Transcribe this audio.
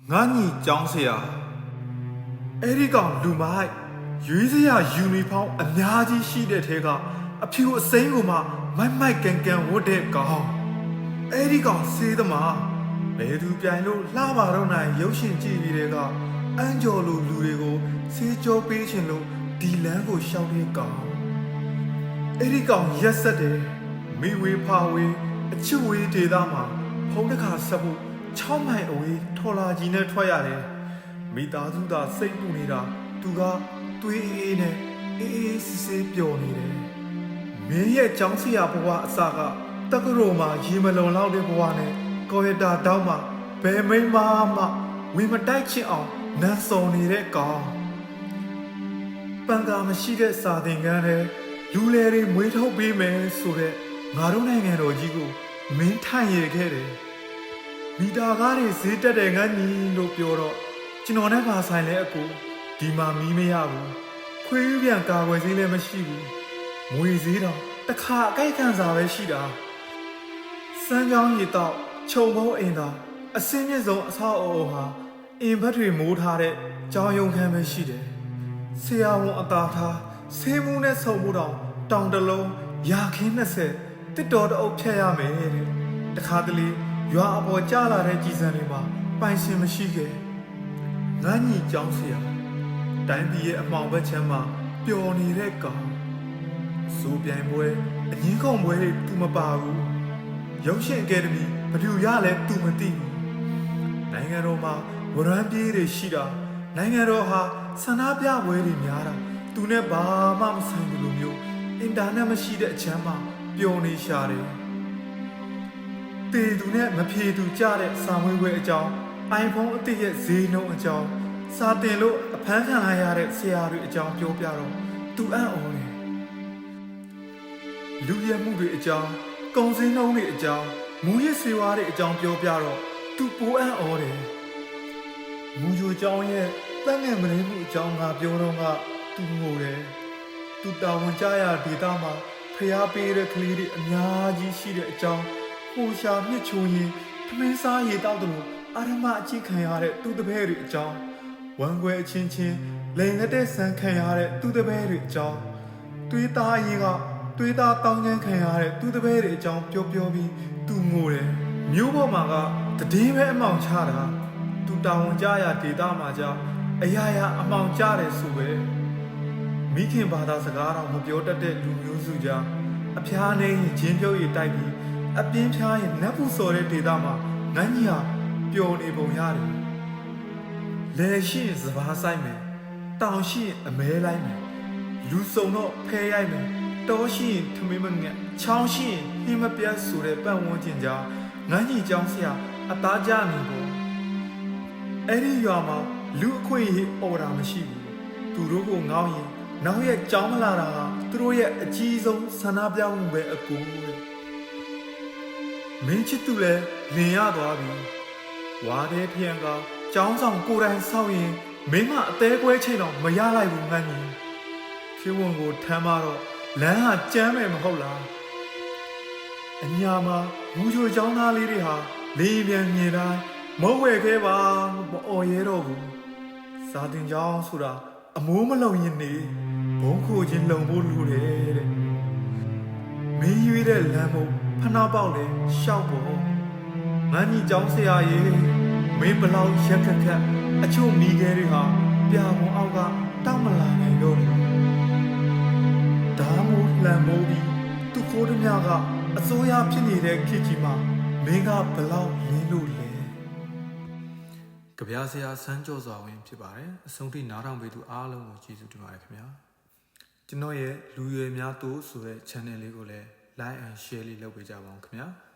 Ngani Jongsea Erika Lumai Yusia Uniform a Nadi she de Tega a few Sanguma my Mike can would they go Erika say the ma Bedu Piano Lavarona Yoshin Givirega Angelo Lurego say Joe Patient Lo Dilango shouting go Erika yesterday me we power a chewy de dama Polka Sabu 6 မိုင်အဝေးထော်လာကြီးနဲ့ထွက်ရတယ်မိသားစုသားစိတ်ပူနေတာသူကတွေးအေးနဲ့အေးစစ်စစ်ပျော်နေတယ်မင်းရဲ့ကြောင်းစီရဘဝအစကတက္ကသိုလ်မှာရေမလုံလောက်တဲ့ဘဝနဲ့ကော်ရတာတောင်းမှာဘယ်မိန်းမမှဝင်မတိုက်ချင်အောင်နန်းစော်နေတဲ့ကောင်ပန်ကာမရှိတဲ့စာသင်ခန်းနဲ့လူလေတွေမွေးထုတ်ပေးမယ်ဆိုတဲ့ငါတို့နိုင်ငံတော်ကြီးကိုမင်းထိုင်ရခဲ့တယ်မိသားကားတွေဈေးတက်တဲ့ငန်းကြီးလို့ပြောတော့ကျွန်တော်နဲ့ပါဆိုင်လဲအကူဒီမှာမီးမရဘူးခွေးပြန်ကာဝယ်ဈေးလည်းမရှိဘူးမွေဈေးတော့တစ်ခါအကြိုက်ခံစားပဲရှိတာစမ်းကြောင်းရည်တော့ခြုံမိုးအိမ်သာအစင်းမြင့်ဆုံးအဆောက်အအုံဟာအင်ဘတ်တွေမိုးထားတဲ့ကြောင်ယုံခန်းပဲရှိတယ်ဆရာဝန်အသာထားဆေးမှုနဲ့ဆုံမှုတောင်တလုံးရာခင်း20တစ်တော်တအုပ်ဖြတ်ရမယ်တဲ့တခါတလေရွာအပေါ်ကျလာတဲ့ကြည်စံတွေမှာပိုင်ရှင်မရှိခဲ့ငန်းကြီးကြောင်းဆရာတိုင်းပြည်ရဲ့အမှောင်ဘက်ချမ်းမှာပျော်နေတဲ့ကောင်စိုးပြိုင်ပွဲအငင်းခုံပွဲတွေသူမပါဘူးရုပ်ရှင်အကယ်ဒမီဘယ်သူရလဲသူမသိဘူးနိုင်ငံတော်မှာဝရမ်းပြေးတွေရှိတာနိုင်ငံတော်ဟာဆန္ဒပြပွဲတွေများတာသူနဲ့ဘာမှမဆိုင်ဘူးလို့မျိုးအင်တာနက်မရှိတဲ့အချမ်းမှာပျော်နေရှာတယ်တေသူနဲ့မဖြေသူကြတဲ့စာမွေးပွဲအကြောင်း iPhone အသစ်ရဲ့ဈေးနှုန်းအကြောင်းစာတင်လို့အဖမ်းခံလိုက်ရတဲ့ဆရာတွေအကြောင်းပြောပြတော့သူအံ့ဩတယ်လူရမှုတွေအကြောင်းကုန်စည်နှုန်းတွေအကြောင်းမူရစ်စေဝါတွေအကြောင်းပြောပြတော့သူပိုအံ့ဩတယ်မူဂျိုကျောင်းရဲ့တန်းငယ်မရင်းမှုအကြောင်းကပြောတော့ကသူငိုတယ်သူတာဝန်ကြရဒေတာမှာဖျားပေးတဲ့ကလေးတွေအများကြီးရှိတဲ့အကြောင်းဟိုရှာမြစ်ချိုးရင်ထမင်းစားရေတောက်တယ်လို့အာရမအချိခံရတဲ့သူတပည့်တွေအကြောင်းဝမ်းခွဲအချင်းချင်းလိန်လက်တဲ့ဆန်ခံရတဲ့သူတပည့်တွေအကြောင်းတွေးသားရင်ကတွေးသားတောင်းချမ်းခံရတဲ့သူတပည့်တွေအကြောင်းပြောပြီးသူငိုတယ်မျိုးပေါ်မှာကတည်င်းပဲအမှောင်ချတာသူတာဝန်ကြရဒေတာမှာကြောင့်အရာရာအမှောင်ကျတယ်ဆိုပဲမိခင်ဘာသာစကားတော့မပြောတတ်တဲ့လူမျိုးစုကြားအဖျားနေရင်ဂျင်းပြုတ်ရတိုက်ပြီးအပြင်းဖြားရင်နတ်ဘူးစော်တဲ့ဒေတာမှာငန်းကြီးဟာပျော်နေပုံရတယ်လဲရှိရင်စဘာဆိုင်မယ်တောင်ရှိရင်အမဲလိုက်မယ်လူစုံတော့ဖဲရိုက်မယ်တောရှိရင်ထမင်းမငက်ချောင်းရှိရင်နှင်းမပြတ်ဆိုတဲ့ပတ်ဝန်းကျင်ကြားငန်းကြီးကျောင်းဆရာအသားကျနေပုံအဲ့ဒီရွာမှာလူအခွင့်အရေးအော်တာမရှိဘူးသူတို့ကိုငောင်းရင်နောက်ရဲ့ကြောင်းမလာတာကသူတို့ရဲ့အကြီးဆုံးဆန္ဒပြမှုပဲအကူတဲ့မင်းချစ်သူလဲလင်ရသွားပြီဝါတဲ့ဖျံကကြောင်းဆောင်ကိုယ်တိုင်ဆောက်ရင်မင်းကအသေးကွဲချိန်တော့မရလိုက်ဘူးငန်းကြီးခေဝန်ကိုထမ်းမတော့လမ်းဟာကျမ်းမယ်မဟုတ်လားအညာမှာမူချိုကျောင်းသားလေးတွေဟာလေပြန်မြင်တိုင်းမဟုတ်ဝဲခဲပါမအော်ရဲတော့ဘူးစာတင်ကျောင်းဆိုတာအမိုးမလုံရင်နေဘုံခိုခြင်းလုံဖို့လိုတယ်တဲ့မင်းရွေးတဲ့လမ်းမို့ဖနာပေါက်လေရှောက်ဖို့ငန်းကြီးကျောင်းဆရာရေမင်းဘလောက်ရက်ခက်ခက်အချို့မိခဲတွေဟာပြာပုံအောက်ကတောက်မလာနိုင်တော့ဘူးဒါမို့လမ်းမိုးပြီးသူခိုးသမျှကအစိုးရဖြစ်နေတဲ့ခေတ်ကြီးမှာမင်းကဘလောက်ရင်းလို့လဲကြပြဆရာစမ်းကြော်စွာဝင်ဖြစ်ပါတယ်အဆုံးထိနားထောင်ပေးသူအားလုံးကိုကျေးဇူးတင်ပါတယ်ခင်ဗျာကျွန်တော်ရဲ့လူရွယ်များတို့ဆိုတဲ့ channel လေးကိုလည်း like and share လေးလုပ်ပေးကြပါဦးခင်ဗျာ